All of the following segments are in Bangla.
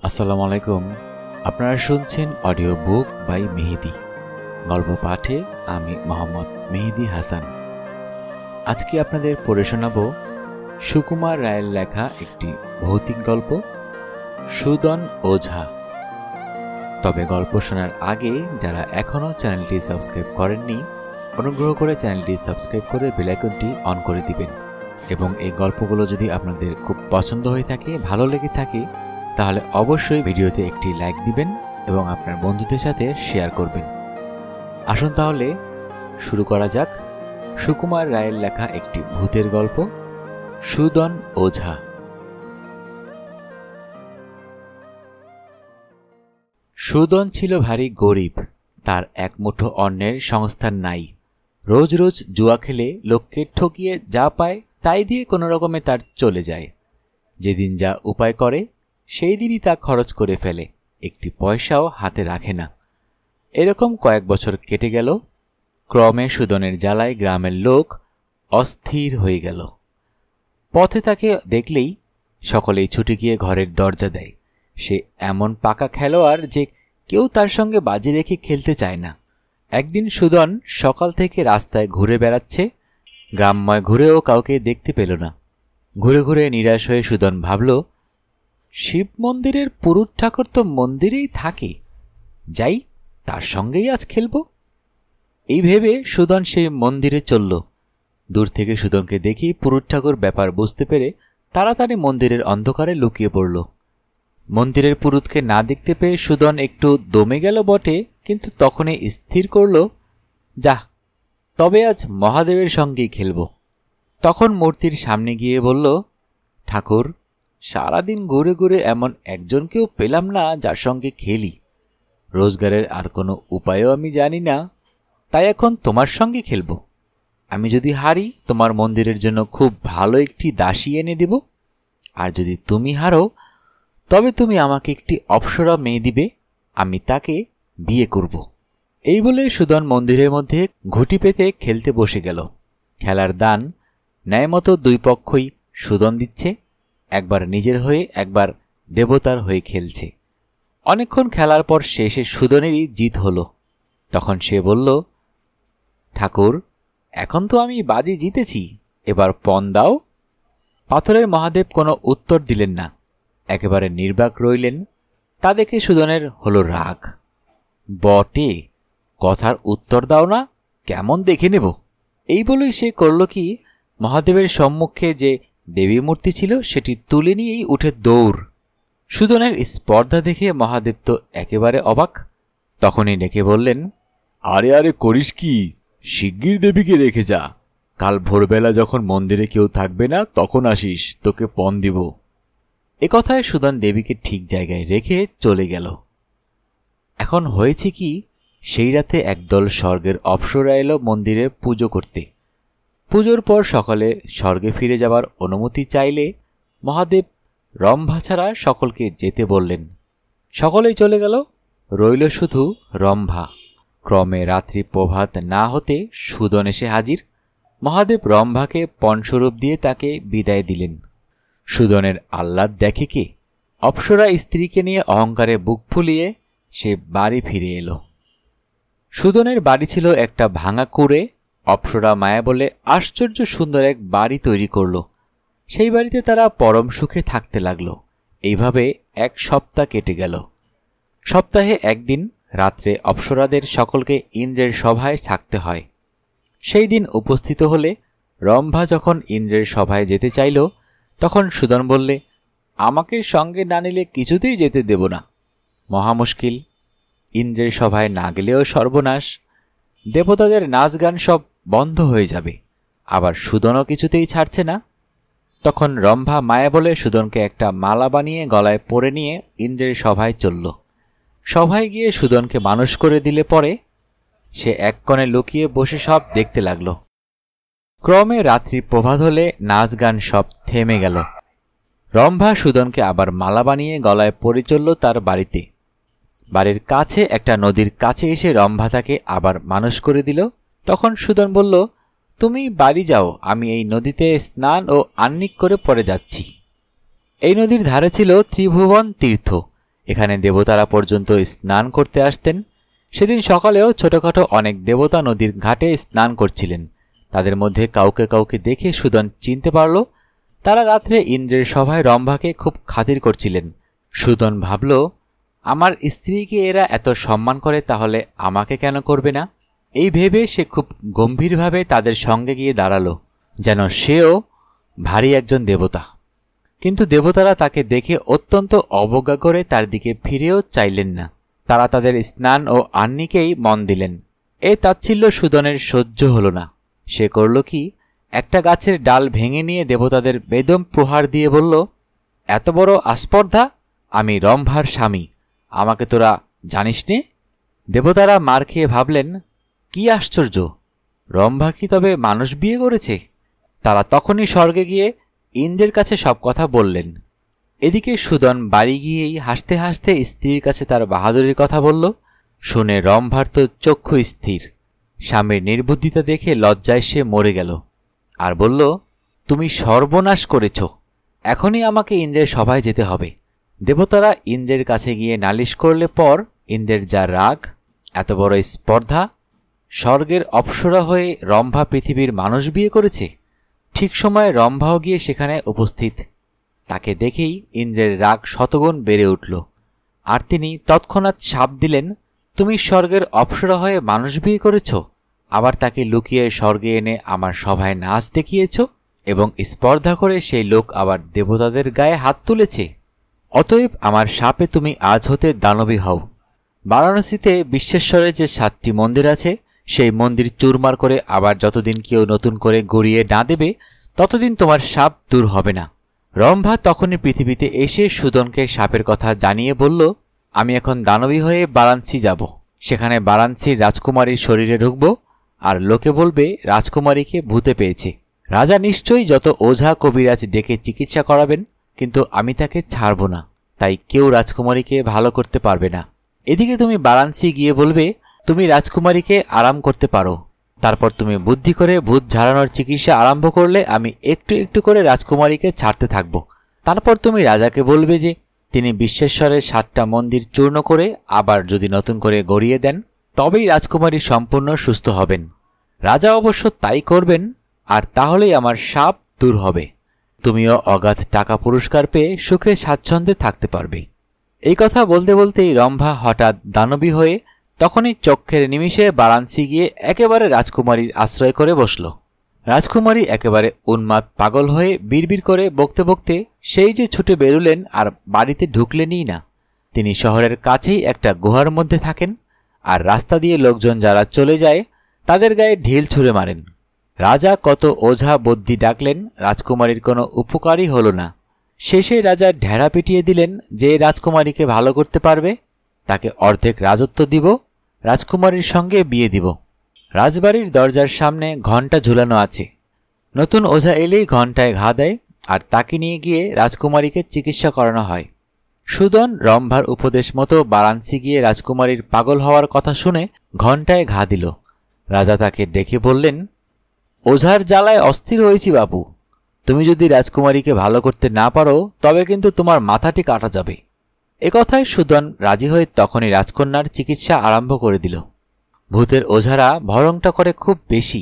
আসসালামু আলাইকুম। আপনারা শুনছেন অডিও বুক বাই মেহেদি। গল্প পাঠে আমি মোহাম্মদ মেহেদি হাসান। আজকে আপনাদের পড়ে শোনাব সুকুমার রায়ের লেখা একটি ভৌতিক গল্প, সুদন ওঝা। তবে গল্প শোনার আগে যারা এখনও চ্যানেলটি সাবস্ক্রাইব করেননি, অনুগ্রহ করে চ্যানেলটি সাবস্ক্রাইব করে বেল আইকনটি অন করে দিবেন। এবং এই গল্পগুলো যদি আপনাদের খুব পছন্দ হয়ে থাকে, ভালো লেগে থাকে, তাহলে অবশ্যই ভিডিওতে একটি লাইক দিবেন এবং আপনার বন্ধুদের সাথে শেয়ার করবেন। আসুন তাহলে শুরু করা যাক সুকুমার রায়ের লেখা একটি ভূতের গল্প, সুদন ওঝা। সুদন ছিল ভারী গরিব। তার এক মুঠো অন্নের সংস্থান নাই। রোজ রোজ জুয়া খেলে লোককে ঠকিয়ে যা পায় তাই দিয়ে কোনো রকমে তার চলে যায়। যেদিন যা উপায় করে সেই দিনই তা খরচ করে ফেলে, একটি পয়সাও হাতে রাখে না। এরকম কয়েক বছর কেটে গেল। ক্রমে সুদনের জ্বালায় গ্রামের লোক অস্থির হয়ে গেল। পথে তাকে দেখলেই সকলেই ছুটে গিয়ে ঘরের দরজা দেয়। সে এমন পাকা খেলোয়াড় যে কেউ তার সঙ্গে বাজি রেখে খেলতে চায় না। একদিন সুদন সকাল থেকে রাস্তায় ঘুরে বেড়াচ্ছে। গ্রামময় ঘুরেও কাউকে দেখতে পেল না। ঘুরে ঘুরে নিরাশ হয়ে সুদন ভাবল, শিব মন্দিরের পুরুত ঠাকুর তো মন্দিরেই থাকে, যাই তার সঙ্গেই আজ খেলব। এই ভেবে সুদন সেই মন্দিরে চলল। দূর থেকে সুদনকে দেখি পুরুত ঠাকুর ব্যাপার বুঝতে পেরে তাড়াতাড়ি মন্দিরের অন্ধকারে লুকিয়ে পড়ল। মন্দিরের পুরুতকে না দেখতে পেয়ে সুদন একটু দমে গেল বটে, কিন্তু তখনই স্থির করল, যাহ, তবে আজ মহাদেবের সঙ্গেই খেলব। তখন মূর্তির সামনে গিয়ে বলল, ঠাকুর, সারাদিন ঘুরে ঘুরে এমন একজনকেও পেলাম না যার সঙ্গে খেলি। রোজগারের আর কোনো উপায়ও আমি জানি না, তাই এখন তোমার সঙ্গে খেলব। আমি যদি হারি তোমার মন্দিরের জন্য খুব ভালো একটি দাসী এনে দেব, আর যদি তুমি হারো তবে তুমি আমাকে একটি অপ্সরা মেয়ে দিবে, আমি তাকে বিয়ে করব। এই বলে সুদন মন্দিরের মধ্যে ঘুঁটি পেতে খেলতে বসে গেল। খেলার দান ন্যায়মতো দুই পক্ষই সুদন দিচ্ছে। একবার নিজের হয়ে একবার দেবতার হয়ে খেলছে। অনেকক্ষণ খেলার পর শেষে সুদনেরই জিত হল। তখন সে বলল, ঠাকুর, এখন তো আমি বাজি জিতেছি, এবার পণ দাও। পাথরের মহাদেব কোনো উত্তর দিলেন না, একেবারে নির্বাক রইলেন। তা দেখে সুদনের হলো রাগ। বটে, কথার উত্তর দাও না, কেমন দেখে নেব। এই বলেই সে করল কি, মহাদেবের সম্মুখে যে দেবী মূর্তি ছিল সেটি তুলে নিয়েই উঠে দৌড়। সুদনের স্পর্ধা দেখে মহাদেব তো একেবারে অবাক। তখনই ডেকে বললেন, আরে আরে করিস কি, শিগগির দেবীকে রেখে যা। কাল ভোরবেলা যখন মন্দিরে কেউ থাকবে না তখন আসিস, তোকে পণ দিব। এ কথায় সুদন দেবীকে ঠিক জায়গায় রেখে চলে গেল। এখন হয়েছে কি, সেই রাতে একদল স্বর্গের অপ্সরা এলো মন্দিরে পুজো করতে। পুজোর পর সকালে স্বর্গে ফিরে যাবার অনুমতি চাইলে মহাদেব রম্ভা ছাড়া সকলকে যেতে বললেন। সকলেই চলে গেল, রইল শুধু রম্ভা। ক্রমে রাত্রি প্রভাত না হতে সুদন এসে হাজির। মহাদেব রম্ভাকে পণস্বরূপ দিয়ে তাকে বিদায় দিলেন। সুদনের আহ্লাদ দেখে কে, অপ্সরা স্ত্রীকে নিয়ে অহংকারে বুক ফুলিয়ে সে বাড়ি ফিরে এলো। সুদনের বাড়ি ছিল একটা ভাঙা কুঁড়ে। অপ্সরা মায়া বলে আশ্চর্য সুন্দর এক বাড়ি তৈরি করল। সেই বাড়িতে তারা পরম সুখে থাকতে লাগল। এইভাবে এক সপ্তাহ কেটে গেল। সপ্তাহে একদিন রাত্রে অপ্সরাদের সকলকে ইন্দ্রের সভায় থাকতে হয়। সেই দিন উপস্থিত হলে রম্ভা যখন ইন্দ্রের সভায় যেতে চাইল, তখন সুদন বললে, আমাকে সঙ্গে না নিলে কিছুতেই যেতে দেব না। মহা মুশকিল, ইন্দ্রের সভায় না গেলেও সর্বনাশ। দেবতাদের নাচ গান সব বন্ধ হয়ে যাবে। আবার সুদনও কিছুতেই ছাড়ছে না। তখন রম্ভা মায়া বলে সুদনকে একটা মালা বানিয়ে গলায় পরে নিয়ে ইন্দ্রের সভায় চলল। সভায় গিয়ে সুদনকে মানুষ করে দিলে পরে সে এক কোণে লুকিয়ে বসে সব দেখতে লাগল। ক্রমে রাত্রি প্রভাত হলে নাচ গান সব থেমে গেল। রম্ভা সুদনকে আবার মালা বানিয়ে গলায় পরে চলল তার বাড়িতে। বাড়ির কাছে একটা নদীর কাছে এসে রম্ভা তাকে আবার মানুষ করে দিল। তখন সুদন বলল, তুমি বাড়ি যাও, আমি এই নদীতে স্নান ও আহ্নিক করে পরে যাচ্ছি। এই নদীর ধারে ছিল ত্রিভুবন তীর্থ। এখানে দেবতারা পর্যন্ত স্নান করতে আসতেন। সেদিন সকালেও ছোটখাটো অনেক দেবতা নদীর ঘাটে স্নান করছিলেন। তাদের মধ্যে কাউকে কাউকে দেখে সুদন চিনতে পারল। তারা রাত্রে ইন্দ্রের সভায় রম্ভাকে খুব খাতির করছিলেন। সুদন ভাবল, আমার স্ত্রীকে এরা এত সম্মান করে, তাহলে আমাকে কেন করবে না? এই ভেবে সে খুব গম্ভীরভাবে তাদের সঙ্গে গিয়ে দাঁড়ালো, যেন সেও ভারী একজন দেবতা। কিন্তু দেবতারা তাকে দেখে অত্যন্ত অবজ্ঞা করে তার দিকে ফিরেও চাইলেন না। তারা তাদের স্নান ও আহ্নিকেই মন দিলেন। এ তাচ্ছিল্য সুদনের সহ্য হল না। সে করল কি, একটা গাছের ডাল ভেঙে নিয়ে দেবতাদের বেদম প্রহার দিয়ে বলল, এত বড় আস্পর্ধা! আমি রম্ভার স্বামী, আমাকে তোরা জানিস নে? দেবতারা মার খেয়ে ভাবলেন, কি আশ্চর্য, রম্ভা কি তবে মানুষ বিয়ে করেছে? তারা তখনই স্বর্গে গিয়ে ইন্দ্রের কাছে সব কথা বললেন। এদিকে সুদন বাড়ি গিয়েই হাসতে হাসতে স্ত্রীর কাছে তার বাহাদুরির কথা বলল। শুনে রম্ভার তো চক্ষু স্থির। স্বামীর নির্বুদ্ধিতা দেখে লজ্জায় সে মরে গেল আর বলল, তুমি সর্বনাশ করেছ, এখনই আমাকে ইন্দ্রের সভায় যেতে হবে। দেবতারা ইন্দ্রের কাছে গিয়ে নালিশ করলে পর ইন্দ্রের যা রাগ, এত বড় স্পর্ধা! স্বর্গের অপ্সরা হয়ে রম্ভা পৃথিবীর মানুষ বিয়ে করেছে। ঠিক সময়ে রম্ভাও গিয়ে সেখানে উপস্থিত। তাকে দেখেই ইন্দ্রের রাগ শতগুণ বেড়ে উঠল, আর তিনি তৎক্ষণাৎ শাপ দিলেন, তুমি স্বর্গের অপ্সরা হয়ে মানুষ বিয়ে করেছ, আবার তাকে লুকিয়ে স্বর্গে এনে আমার সভায় নাচ দেখিয়েছ, এবং স্পর্ধা করে সেই লোক আবার দেবতাদের গায়ে হাত তুলেছে। অতএব আমার শাপে তুমি আজ হতে দানবী হও। বারাণসীতে বিশ্বেশ্বরের যে 7টি মন্দির আছে, সেই মন্দির চুরমার করে আবার যতদিন কেউ নতুন করে গড়িয়ে না দেবে, ততদিন তোমার শাপ দূর হবে না। রম্ভা তখনই পৃথিবীতে এসে সুদনকে শাপের কথা জানিয়ে বলল, আমি এখন দানবী হয়ে বারাণসী যাব। সেখানে বারাণসীর রাজকুমারীর শরীরে ঢুকব, আর লোকে বলবে রাজকুমারীকে ভূতে পেয়েছে। রাজা নিশ্চয়ই যত ওঝা কবিরাজ ডেকে চিকিৎসা করাবেন, কিন্তু আমি তাকে ছাড়ব না। তাই কেউ রাজকুমারীকে ভালো করতে পারবে না। এদিকে তুমি বারাণসী গিয়ে বলবে, তুমি রাজকুমারীকে আরাম করতে পারো। তারপর তুমি বুদ্ধি করে ভূত ঝাড়ানোর চিকিৎসা আরম্ভ করলে আমি একটু একটু করে রাজকুমারীকে ছাড়তে থাকব। তারপর তুমি রাজাকে বলবে যে তিনি বিশ্বেশ্বরের 7টা মন্দির চূর্ণ করে আবার যদি নতুন করে গড়িয়ে দেন, তবেই রাজকুমারী সম্পূর্ণ সুস্থ হবেন। রাজা অবশ্য তাই করবেন, আর তাহলেই আমার শাপ দূর হবে। তুমিও অগাধ টাকা পুরস্কার পেয়ে সুখে স্বাচ্ছন্দ্যে থাকতে পারবে। এই কথা বলতে বলতেই রম্ভা হঠাৎ দানবী হয়ে তখনই চক্ষের নিমিষে বারাণসী গিয়ে একেবারে রাজকুমারীর আশ্রয় করে বসল। রাজকুমারী একেবারে উন্মাদ পাগল হয়ে বিড়বিড় করে বকতে বকতে সেই যে ছুটে বেরুলেন, আর বাড়িতে ঢুকলেনই না। তিনি শহরের কাছেই একটা গুহার মধ্যে থাকেন, আর রাস্তা দিয়ে লোকজন যারা চলে যায় তাদের গায়ে ঢিল ছুঁড়ে মারেন। রাজা কত ওঝা বদ্যি ডাকলেন, রাজকুমারীর কোনো উপকারই হল না। শেষে রাজা ঢেড়া পিটিয়ে দিলেন, যে রাজকুমারীকে ভালো করতে পারবে তাকে অর্ধেক রাজত্ব দিব, রাজকুমারীর সঙ্গে বিয়ে দিব। রাজবাড়ির দরজার সামনে ঘণ্টা ঝুলানো আছে। নতুন ওঝা এলেই ঘণ্টায় ঘা দেয়, আর তাকে নিয়ে গিয়ে রাজকুমারীকে চিকিৎসা করানো হয়। সুদন রম্ভার উপদেশ মতো বারাণসী গিয়ে রাজকুমারীর পাগল হওয়ার কথা শুনে ঘণ্টায় ঘা দিল। রাজা তাকে ডেকে বললেন, ওঝার জ্বালায় অস্থির হয়েছি বাবু, তুমি যদি রাজকুমারীকে ভালো করতে না পারো তবে কিন্তু তোমার মাথাটি কাটা যাবে। একথায় সুদন রাজি হয়ে তখনই রাজকন্যার চিকিৎসা আরম্ভ করে দিল। ভূতের ওঝারা ভরংটা করে খুব বেশি।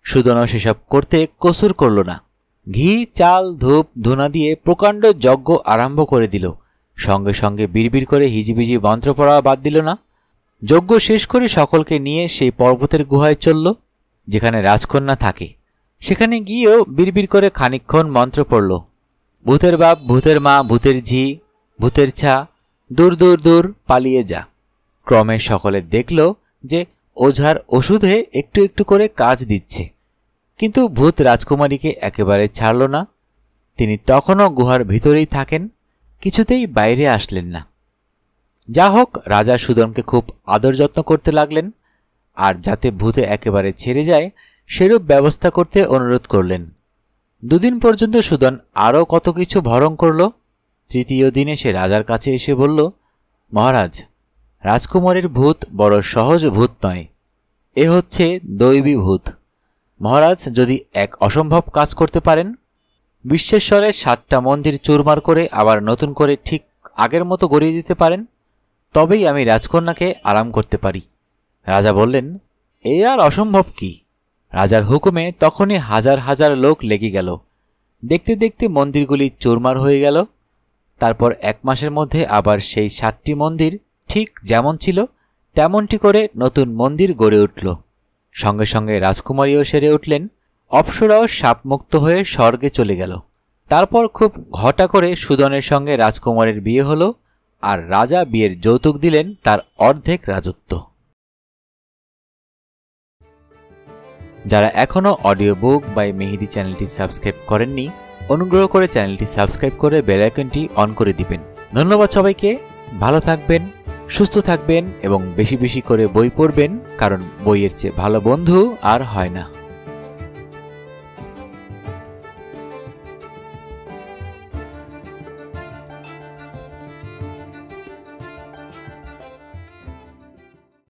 সুদনও সেসব করতে কসুর করল না। ঘি, চাল, ধূপ, ধুনা দিয়ে প্রকাণ্ড যজ্ঞ আরম্ভ করে দিল। সঙ্গে সঙ্গে বিড়বিড় করে হিজিবিজি মন্ত্র পড়া বাদ দিল না। যজ্ঞ শেষ করে সকলকে নিয়ে সেই পর্বতের গুহায় চলল, যেখানে রাজকন্যা থাকে। সেখানে গিয়েও বিড়বিড় করে খানিকক্ষণ মন্ত্র পড়ল। ভূতের বাপ, ভূতের মা, ভূতের ঝি, ভূতের ছা, দূর দূর দূর পালিয়ে যা। ক্রমে সকলে দেখল যে ওঝার ওষুধে একটু একটু করে কাজ দিচ্ছে, কিন্তু ভূত রাজকুমারীকে একেবারে ছাড়ল না। তিনি তখনও গুহার ভিতরেই থাকেন, কিছুতেই বাইরে আসলেন না। যা হোক, রাজা সুদনকে খুব আদর যত্ন করতে লাগলেন, আর যাতে ভূতে একেবারে ছেড়ে যায় সেরূপ ব্যবস্থা করতে অনুরোধ করলেন। 2 দিন পর্যন্ত সুদন আরও কত কিছু ভরং করল। তৃতীয় দিনে সে রাজার কাছে এসে বলল, মহারাজ, রাজকুমারীর ভূত বড় সহজ ভূত নয়, এ হচ্ছে দৈবী ভূত। মহারাজ যদি এক অসম্ভব কাজ করতে পারেন, বিশ্বেশ্বরের 7টা মন্দির চুরমার করে আবার নতুন করে ঠিক আগের মতো গড়িয়ে দিতে পারেন, তবেই আমি রাজকন্যাকে আরাম করতে পারি। রাজা বললেন, এ আর অসম্ভব কি? রাজার হুকুমে তখনই হাজার হাজার লোক লেগে গেল। দেখতে দেখতে মন্দিরগুলি চুরমার হয়ে গেল। তারপর 1 মাসের মধ্যে আবার সেই 7টি মন্দির ঠিক যেমন ছিল তেমনটি করে নতুন মন্দির গড়ে উঠল। সঙ্গে সঙ্গে রাজকুমারীও সেরে উঠলেন। অপ্সরাও শাপমুক্ত হয়ে স্বর্গে চলে গেল। তারপর খুব ঘটা করে সুদনের সঙ্গে রাজকুমারীর বিয়ে হল, আর রাজা বিয়ের যৌতুক দিলেন তার অর্ধেক রাজত্ব। যারা এখনও অডিও বুক বাই মেহেদি চ্যানেলটি সাবস্ক্রাইব করেননি, অনুগ্রহ করে চ্যানেলটি সাবস্ক্রাইব করে বেল আইকনটি অন করে দিবেন। ধন্যবাদ সবাইকে। ভালো থাকবেন, সুস্থ থাকবেন এবং বেশি বেশি করে বই পড়বেন, কারণ বইয়ের চেয়ে ভালো বন্ধু আর হয় না।